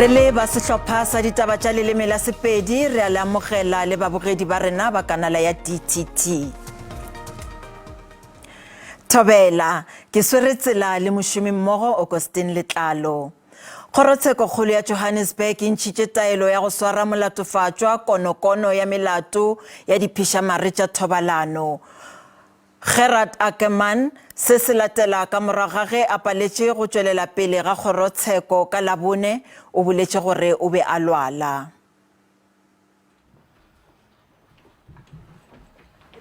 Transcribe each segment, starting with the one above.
Re le ba sehlopha sa ditaba tša leleme la Sepedi re a le amogela le babogedi ba rena ba kanala ya DTT. Thobela, ke swere tsela le mošomi mmogo Augustine Letlalo. Kgorotsheko kgolo ya Johannesburg e ntšhitše taelo ya go swara molatofatšwa konokono ya melato ya diphišamare tša thobalano. Gerard Ackerman se se latela ka morago ge a paletše go tšwelela pele ga kgorotsheko ka Labone o boletše gore o be a lwala.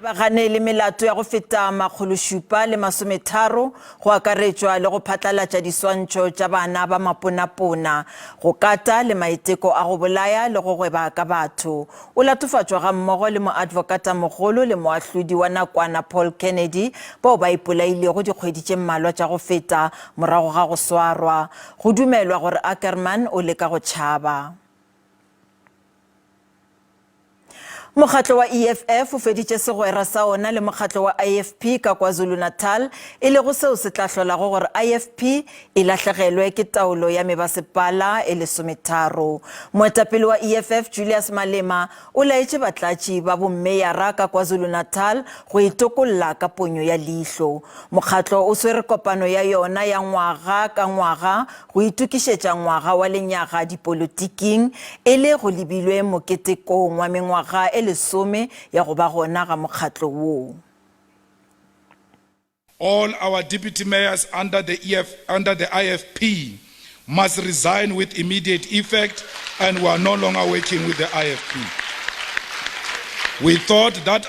Ba gane le melato ya go feta 730 go akaretšwa le go phatlalatša diswantšho tša bana ba maponapona go kata le maiteko a go bolaya le go gweba ka batho. O latofatšwa ga mmogo le moadvokata mogolo le moahlodi wa nakwana Paul Kennedy bao ba ipolailego dikgwedi tše mmalwa tša go feta morago ga go swarwa. Go dumelwa gore Ackerman o leka go tšhaba. Mokgatlo wa EFF o feditše segwera sa ona le mokgatlo wa IFP ka KwaZulu-Natal e le go seo se tla hlolago gore IFP e lahlegelwe ke taolo ya mebasepala e le 13. Moetapele wa EFF Julius Malema o laetše batlatši ba bommeyara ka KwaZulu-Natal go itokolla ka ponyo ya leihlo. Mokgatlo o swere kopano ya yona ya ngwaga ka ngwaga go itukišetša ngwaga wa lenyaga dipolotiking e le go lebilwe moketekong wa mengwaga le some ya go ba gona ga mokgatlo wo. All our deputy mayors under the IFP must resign with immediate effect, and we are no longer working with the IFP. We thought that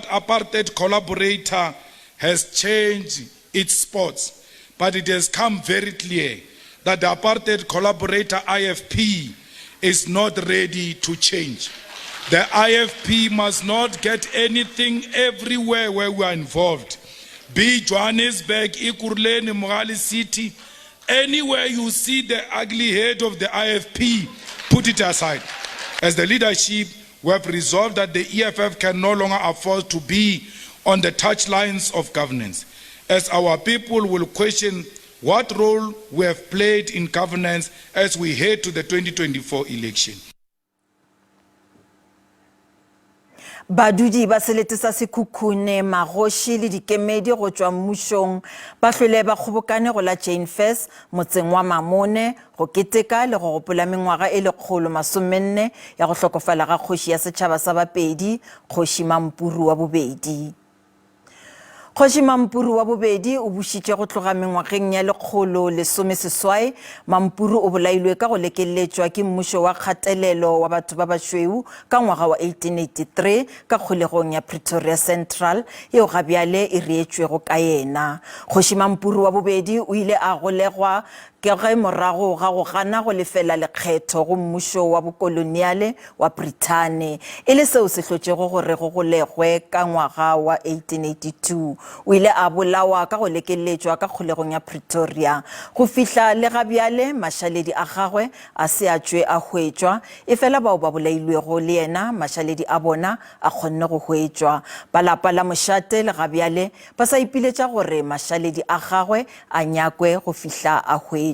apartheid collaborator has changed its spots, but it has come very clear that the apartheid collaborator IFP is not ready to change. The IFP must not get anything everywhere where we are involved. Be Johannesburg, Ekurhuleni, Mogale City, anywhere you see the ugly head of the IFP, put it aside. As the leadership, we have resolved that the EFF can no longer afford to be on the touchlines of governance, as our people will question what role we have played in governance as we head to the 2024 election. Badudi ba selete sa Sekhukhune, Magoši le dikemedi go tšwa mmušong ba hlwele ba kgobokane go la Jane First motseng wa Mamone go keteka le go gopola mengwaga e 140 ya go hlokofala ga kgoši ya setšhaba sa Bapedi, Kgoši Mampuru wa bobedi. Kgoši Mampuru wa bobedi o bušitše go tloga mengwageng ya 118. Mampuru o bolailwe ka go lekeletšwa ke mmušo wa kgatelelo wa batho ba bašweu ka ngwaga wa 1883 ka kgolegong ya Pretoria Central eo gabjale e reetšwego ka yena. Kgoši Mampuru wa bobedi o ile a golegwa ke ge morago ga go gana go lefela lekgetho go mmušo wa bokoloniale wa Britain e le seo se hlotšego gore go golegwe ka ngwaga wa 1882. O ile a bolawa ka go lekeletšwa ka kgolegong ya Pretoria go fihla le gabjale mašaledi a gagwe a se a tšwe a hwetšwa e fela bao ba bolailwego le yena mašaledi a bona a kgonne go hwetšwa. Balapa la mošate le gabjale ba sa ipiletša gore mašaledi a gagwe a nyakwe go fihla a hwetšwa.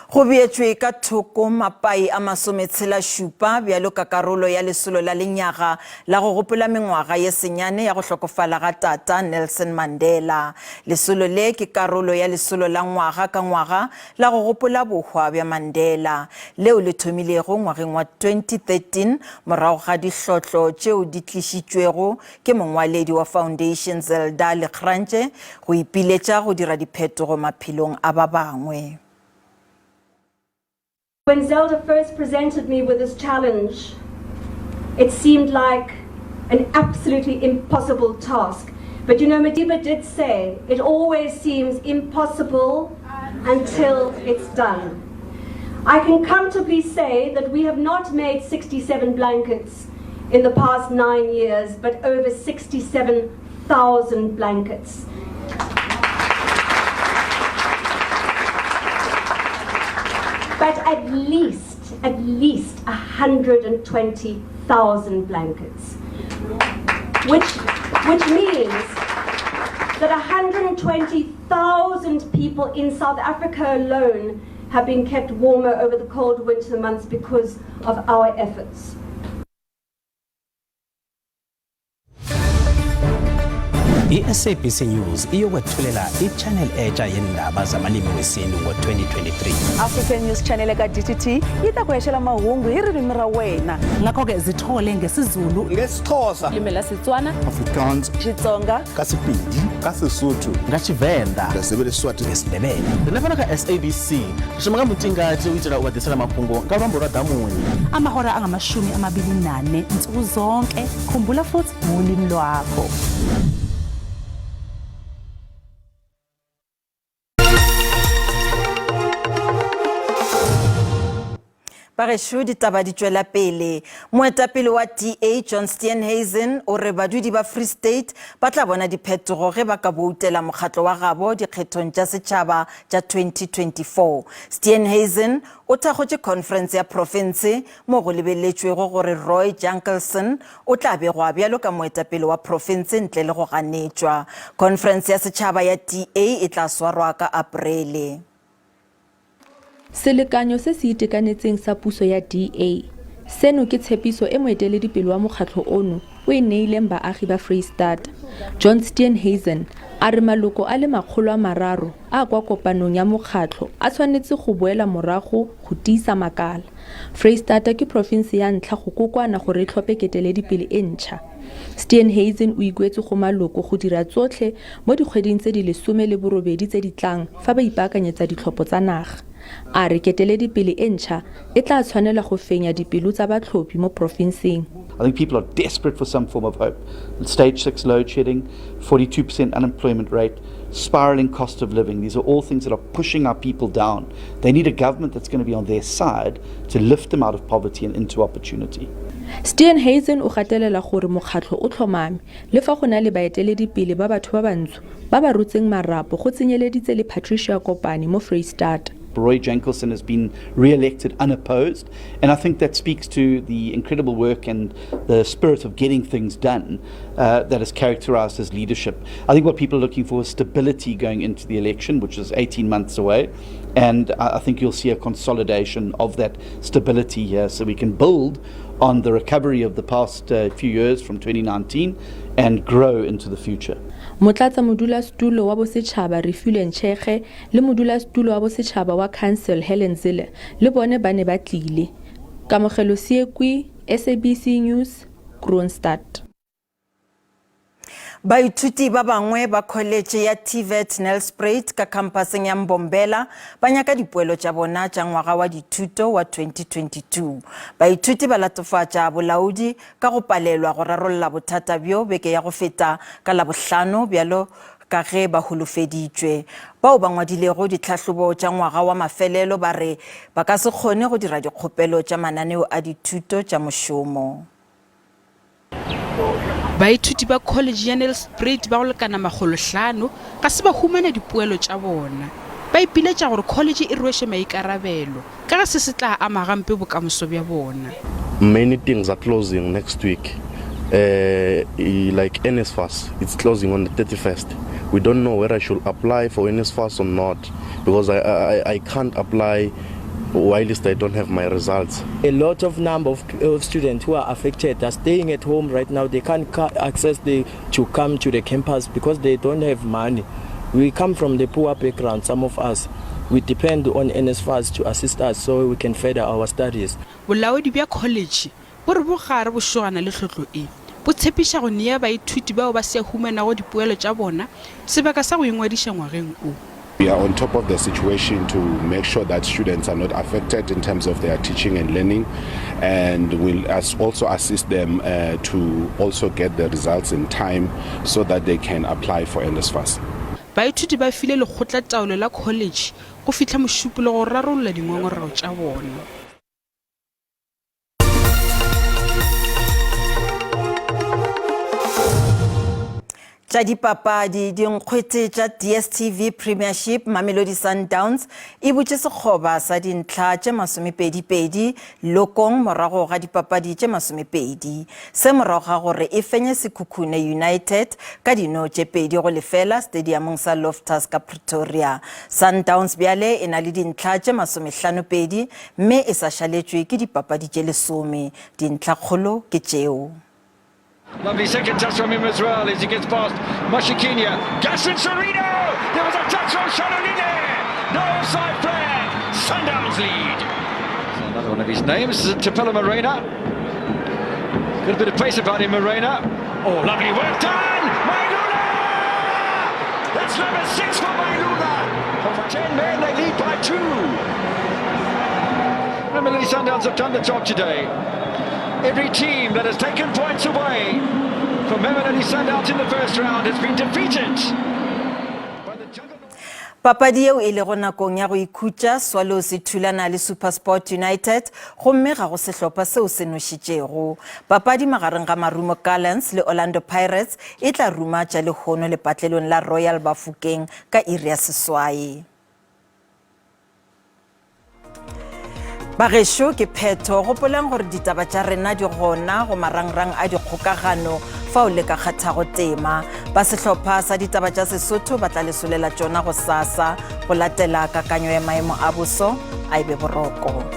Go beetšwe ka thoko mapai a 17 bjalo ka karolo ya lesolo la lenyaga la go gopola mengwaga ye senyane ya go hlokofala ga tata Nelson Mandela. Lesolo le ke karolo ya lesolo la ngwaga ka ngwaga la go gopola bohwa bja Mandela leo le thomilego ngwageng wa 2013 morago ga dihlotlo tšeo di tlišitšwego ke mongwaledi wa Foundation Zelda Legrantše go ipiletša go dira diphetogo maphelong a ba bangwe. When Zelda first presented me with this challenge, it seemed like an absolutely impossible task. But you know, Madiba did say, it always seems impossible until it's done. I can comfortably say that we have not made 67 blankets in the past 9 years, but over 67,000 blankets. But at least 120,000 blankets, which means that 120,000 100,000 people in South Africa alone have been kept warmer over the cold winter months because of our efforts. I-SABC News iyokwethulela i-channel entsha yendaba zamalimi wesintu ngo-2023. African News Channel ka DTT itakweshela mahungu hi ririmi ra wena. Ngakho-ke zithole ngesiZulu, ngesixhosa, Limi la Setswana, Afrikaans, Xitsonga, ka Sepedi, ka Sesotho, nga Tshivenda, Ngesindebele. ri fana ka SABC ri shuma ka mutingati u itela u va tisela mafhungo nga lwambo lwa damuni amahora anga-24 nsuku zonke. Khumbula futhi ngolimi lwakho. Baresho ditaba di tswela pele. Moetapele wa DA John Steenhuisen o re badudi ba Free State ba tla bona diphetogo ge ba ka boutela mokgatlo wa gabo dikgethong tša setšhaba tša 2024. Steenhuisen o thakgotše conference ya province mo go lebeletšwego gore Roy Jankelson o tla begwa bjalo ka moetapele wa province ntle le go ganetšwa. Conference ya setšhaba ya DA e tla swarwa ka Aprele. Selekanyo se se itekanetseng sa puso ya DA seno ke tshepiso e moeteledipele wa mokgatlo ono o e neileng baagi ba Free State. John Steenhuisen a re maloko a le 300 a kwa kopanong ya mokgatlo a tshwanetse go boela morago go tiisa makala. Free State ke province ya ntlha go kokwana gore e tlhophe keteledipele e ntšha. Steenhuisen o ikuetse go maloko go dira tsotlhe mo dikgweding tse di 18 tse di tlang fa ba ipaakanyetsa ditlhopho tsa naga. A re keteledipele e ntšha e tla tshwanela go fenya dipelo tsa batlhophi mo provinseng. I think people are desperate for some form of hope. Stage 6 load shedding, 42% unemployment rate, spiraling cost of living. These are all things that are pushing our people down. They need a government that's going to be on their side to lift them out of poverty and into opportunity. Steenhuisen o gatelela gore mokgatlo o tlhomame le fa go na le baeteledipele ba batho ba bantsho ba ba rotseng marapo go tsenyeleditse le Patricia Kopane mo Free State. Roy Jankelson has been re-elected unopposed, and I think that speaks to the incredible work and the spirit of getting things done that has characterized his leadership. I think what people are looking for is stability going into the election, which is 18 months away, and I think you'll see a consolidation of that stability here so we can build on the recovery of the past few years from 2019 and grow into the future. Motlatsa modulasetulo wa bosetšhaba Refilwe Nchege le modulasetulo wa bosetšhaba wa Council Helen Zille le bone ba ne ba tlile. Kamogelo Siekwi, SABC News, Kroonstad. Baithuti ba bangwe ba college ya TVET Nelspruit ka campuseng ya Mbombela ba nyaka dipoelo tša bona tša ngwaga wa dithuto wa 2022. Baithuti ba latofatša bolaodi ka go palelwa go rarolla bothata bjo beke ya go feta ka Labohlano bjalo ka ge ba holofeditšwe. Bao ba ngwadilego ditlhahlobo tša ngwaga wa mafelelo ba re ba ka se kgone go dira dikgopelo tša mananeo a dithuto tša mošomo. Baithuti ba college ya Nelspruit ba go lekana 500 ka se ba humana dipoelo tša bona. Ba ipiletša gore college e rweshe maikarabelo ka ga se se tla ama gampe bokamoso bja bona. Many things are closing next week. Like NSFAS, it's closing on the 31st. We don't know whether I should apply for NSFAS or not because I can't apply whilst I don't have my results. A lot of number of students who are affected are staying at home right now. They can't access to come to the campus because they don't have money. We come from the poor background, some of us. We depend on NSFAS to assist us so we can further our studies. Bolaodi bja college bo re bogare bo shogana le tlhotlo e bo tshepiša go nea baithuti bao ba se humanago dipoelo tša bona sebaka sa go ingwadiša ngwageng o. We are on top of the situation to make sure that students are not affected in terms of their teaching and learning, and will also assist them to also get the results in time so that they can apply for NSFAS. Baithuti ba file lekgotla taolo la college go fitla mošupolo go rarolla dingongorego tša bona. tša dipapadi dinkgwete tša DSTV Premiership Mamelodi Sundowns e butše sekgoba sa dintlha tše 22 lokong morago ga dipapadi tše 20 se morago ga gore e fenye Sekhukhune United ka dino tše 2-0 stadiumong sa Loftus ka Pretoria. Sundowns bjale e na le dintlha tše 52 mme e sa šaletšwe ke dipapadi tše 10 dintlha kgolo ke tšeo. Lovely second touch from him as well as he gets past Mashikinia. Gaston Serino! There was a touch from Shanoline! No offside flag! Sundowns lead! Another one of his names, Tapela Morena. Got a bit of pace about him, Morena. Oh, lovely work done! Mailula! That's number 6 for Mailula! From 10 men, they lead by 2. And Mamelodi Sundowns have done the job today. Every team that has taken points away from Mamelodi Sundowns in the first round has been defeated. Papadi eo e le go nakong ya go ikhutša Swallows e thulana le SuperSport United gomme ga go sehlopha seo se nošitšego. Papadi magareng ga Marumo Gallants le Orlando Pirates e tla ruma tša lehono lepatlelong la Royal Bafokeng ka iri ya seswai. Bagešo ke phetho gopolang gore ditaba tša rena di gona go marangrang a dikgokagano fa o le ka kgathago tema ba sehlopha sa ditaba tša Sesotho ba tla lesolela tšona go sasa go latela kakanyo ya maemo a boso a ebe boroko.